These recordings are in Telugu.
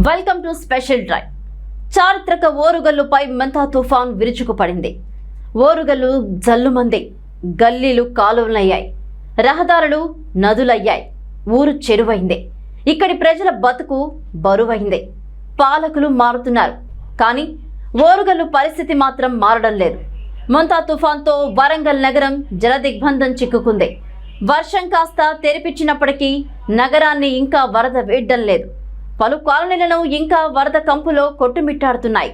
Welcome to special drive. చారిత్రక ఓరుగల్లుపై మెంతా తుఫాన్ విరుచుకుపడింది. ఓరుగల్లు జల్లుమంది, గల్లీలు కాలువలయ్యాయి, రహదారులు నదులయ్యాయి, ఊరు చెరువైంది. ఇక్కడి ప్రజల బతుకు బరువైంది. పాలకులు మారుతున్నారు, కానీ ఓరుగల్లు పరిస్థితి మాత్రం మారడం లేదు. మెంతా తుఫాన్తో వరంగల్ నగరం జలదిగ్బంధం చిక్కుకుంది. వర్షం కాస్త తెరిపించినప్పటికీ నగరాన్ని ఇంకా వరద వేయడం లేదు. పలు కాలనీలను ఇంకా వరద కంపులో కొట్టుమిట్టాడుతున్నాయి.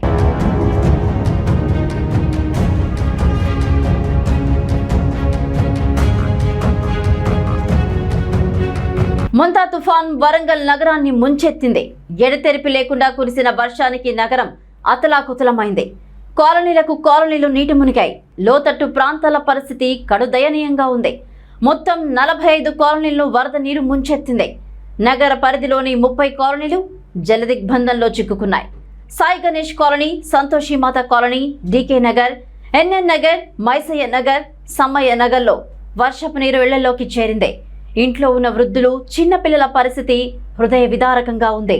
మెంతా తుఫాన్ వరంగల్ నగరాన్ని ముంచెత్తింది. ఎడతెరిపి లేకుండా కురిసిన వర్షానికి నగరం అతలాకుతలమైంది. కాలనీలు నీటి మునిగాయి. లోతట్టు ప్రాంతాల పరిస్థితి కడుదయనీయంగా ఉంది. మొత్తం 45 కాలనీలను వరద నీరు ముంచెత్తింది. నగర పరిధిలోని 30 కాలనీలు జలదిగ్బంధంలో చిక్కుకున్నాయి. Sai Ganesh colony, Santoshimata colony, DK Nagar, NN Nagar, Maisaiah Nagar, Sammaiah నగర్లో వర్షపు నీరు ఇళ్లలోకి చేరింది. ఇంట్లో ఉన్న వృద్ధులు, చిన్నపిల్లల పరిస్థితి హృదయ విదారకంగా ఉంది.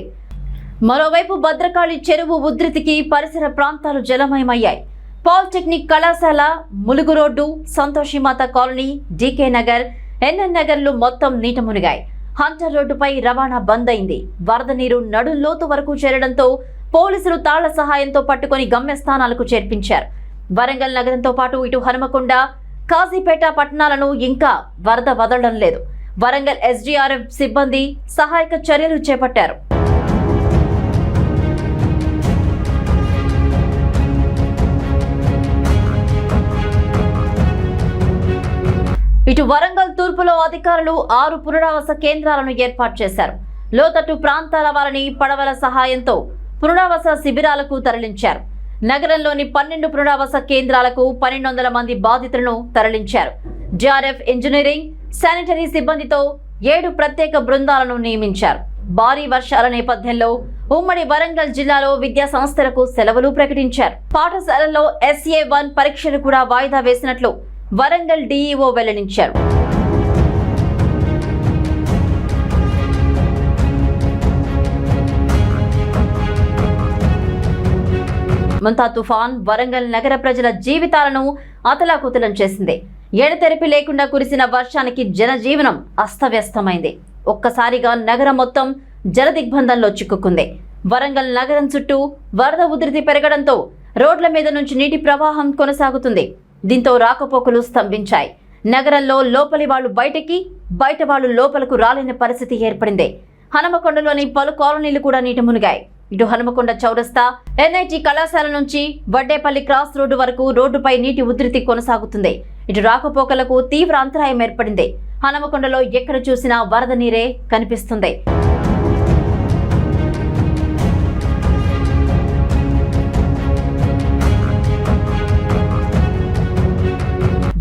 మరోవైపు భద్రకాళి చెరువు ఉధృతికి పరిసర ప్రాంతాలు జలమయమయ్యాయి. పాలిటెక్నిక్ కళాశాల, Mulugu road, Santoshimata colony, DK Nagar, NN నగర్లు మొత్తం నీట మునిగాయి. హంటర్ రోడ్డుపై రవాణా బంద్ అయింది. వరద నీరు నడుంలోతు వరకు చేరడంతో పోలీసులు తాళ్ల సహాయంతో పట్టుకొని గమ్యస్థానాలకు చేర్పించారు. వరంగల్ నగరంతో పాటు ఇటు హనుమకొండ, కాజీపేట పట్టణాలను ఇంకా వరద వదలడం లేదు. వరంగల్ ఎస్డీఆర్ఎఫ్ సిబ్బంది సహాయక చర్యలు చేపట్టారు. ఇటు వరంగల్ తూర్పులో అధికారులు 6 పునరావాస కేంద్రాలను ఏర్పాటు చేశారు. లోతట్టు ప్రాంతాల వారిని పడవల సహాయంతో పునరావాస శిబిరాలకు తరలించారు. నగరంలోని 12 పునరావాస కేంద్రాలకు 1200 మంది బాధితులను తరలించారు. జిఆర్ఎఫ్ ఇంజనీరింగ్, శానిటరీ సిబ్బందితో 7 ప్రత్యేక బృందాలను నియమించారు. భారీ వర్షాల నేపథ్యంలో ఉమ్మడి వరంగల్ జిల్లాలో విద్యా సంస్థలకు సెలవులు ప్రకటించారు. పాఠశాలల్లో SA1 పరీక్షలు కూడా వాయిదా వేసినట్లు వరంగల్ డీఈఓ వెల్లడించారు. మెంతా తుఫాన్ వరంగల్ నగర ప్రజల జీవితాలను అతలాకుతలం చేసింది. ఎడతెరిపి లేకుండా కురిసిన వర్షానికి జనజీవనం అస్తవ్యస్తమైంది. ఒక్కసారిగా నగరం మొత్తం జలదిగ్బంధంలో చిక్కుకుంది. వరంగల్ నగరం చుట్టూ వరద ఉధృతి పెరగడంతో రోడ్ల మీద నుంచి నీటి ప్రవాహం కొనసాగుతుంది. దీంతో రాకపోకలు స్తంభించాయి. నగరంలో లోపలి వాళ్లు బయటికి, బయట వాళ్లు లోపలకు రాలేని పరిస్థితి ఏర్పడింది. హనుమకొండలోని పలు కాలనీలు కూడా నీట మునిగాయి. ఇటు హనుమకొండ చౌరస్తా, ఎన్ఐటి కళాశాల నుంచి వడ్డేపల్లి క్రాస్ రోడ్డు వరకు రోడ్డుపై నీటి ఉధృతి కొనసాగుతుంది. ఇటు రాకపోకలకు తీవ్ర అంతరాయం ఏర్పడింది. హనుమకొండలో ఎక్కడ చూసినా వరద నీరే కనిపిస్తుంది.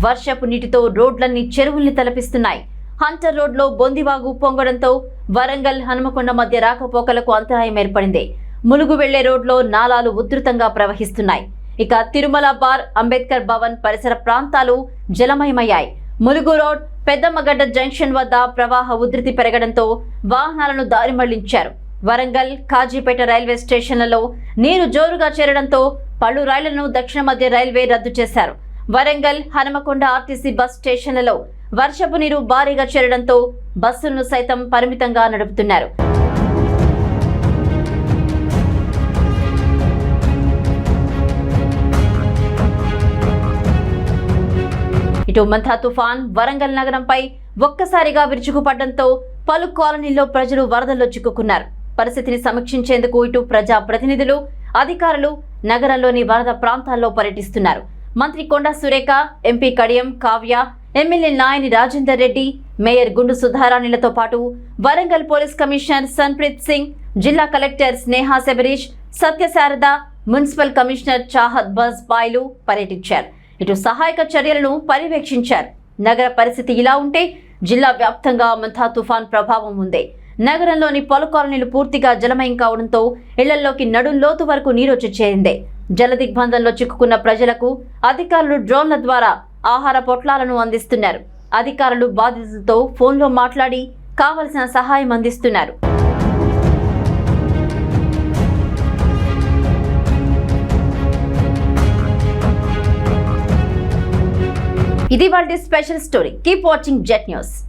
వర్షపు నీటితో రోడ్లన్నీ చెరువుల్ని తలపిస్తున్నాయి. హంటర్ రోడ్లో బొందివాగు పొంగడంతో వరంగల్ హనుమకొండ మధ్య రాకపోకలకు అంతరాయం ఏర్పడింది. ములుగు వెళ్లే రోడ్లో నాలాలు ఉధృతంగా ప్రవహిస్తున్నాయి. ఇక తిరుమల బార్, అంబేద్కర్ భవన్ పరిసర ప్రాంతాలు జలమయమయ్యాయి. ములుగు రోడ్, పెద్దమ్మగడ్డ జంక్షన్ వద్ద ప్రవాహ ఉధృతి పెరగడంతో వాహనాలను దారి మళ్లించారు. వరంగల్, కాజీపేట రైల్వే స్టేషన్లలో నీరు జోరుగా చేరడంతో పలు రైళ్లను దక్షిణ మధ్య రైల్వే రద్దు చేశారు. వరంగల్, హనుమకొండ ఆర్టీసీ బస్ స్టేషన్లలో వర్షపు నీరు భారీగా చేరడంతో బస్సులను సైతం పరిమితంగా నడుపుతున్నారు. ఇటు మెంతా తుఫాన్ వరంగల్ నగరంపై ఒక్కసారిగా విరుచుకుపడడంతో పలు కాలనీల్లో ప్రజలు వరదల్లో చిక్కుకున్నారు. పరిస్థితిని సమీక్షించేందుకు ఇటు ప్రజా ప్రతినిధులు, అధికారులు నగరంలోని వరద ప్రాంతాల్లో పర్యటిస్తున్నారు. మంత్రి Konda Surekha, MP Kadiyam Kavya, MLA Nayini Rajender Reddy, mayor Gundu సుధారాణిలతో పాటు వరంగల్ పోలీస్ కమిషనర్ సన్ప్రీత్ సింగ్, జిల్లా collector Sneha Shabarish, Satyasharada, municipal commissioner Chahat బజ్ పాయ్లు పర్యటించారు. ఇటు సహాయక చర్యలను పర్యవేక్షించారు. నగర పరిస్థితి ఇలా ఉంటే జిల్లా వ్యాప్తంగా మెంతా తుఫాన్ ప్రభావం ఉంది. నగరంలోని పలు కాలనీలు పూర్తిగా జలమయం కావడంతో ఇళ్లలోకి నడుంలోతు వరకు నీరొచ్చి చేరింది. జలదిగ్బంధంలో చిక్కుకున్న ప్రజలకు అధికారులు డ్రోన్ల ద్వారా ఆహార పొట్లాలను అందిస్తున్నారు. అధికారులు బాధితులతో ఫోన్లో మాట్లాడి కావలసిన సహాయం అందిస్తున్నారు. ఇది వాళ్ళ special story. Keep watching jet news.